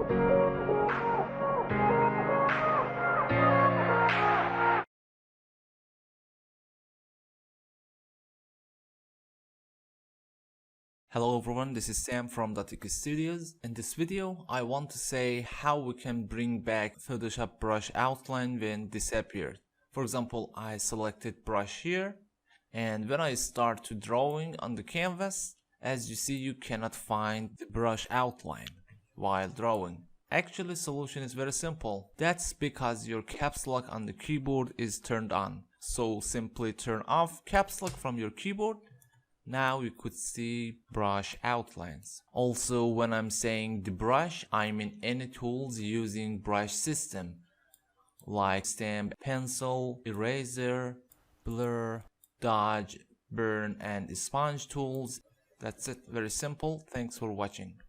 Hello everyone, this is Sam from DATEC Studios. In this video, I want to say how we can bring back Photoshop brush outline when disappeared. For example, I selected brush here, and when I start to drawing on the canvas, as you see, you cannot find the brush outline while drawing. Actually, solution is very simple. That's because your caps lock on the keyboard is turned on. So simply turn off caps lock from your keyboard. Now you could see brush outlines. Also, when I'm saying the brush, I mean any tools using brush system like stamp, pencil, eraser, blur, dodge, burn, and sponge tools. That's it, very simple. Thanks for watching.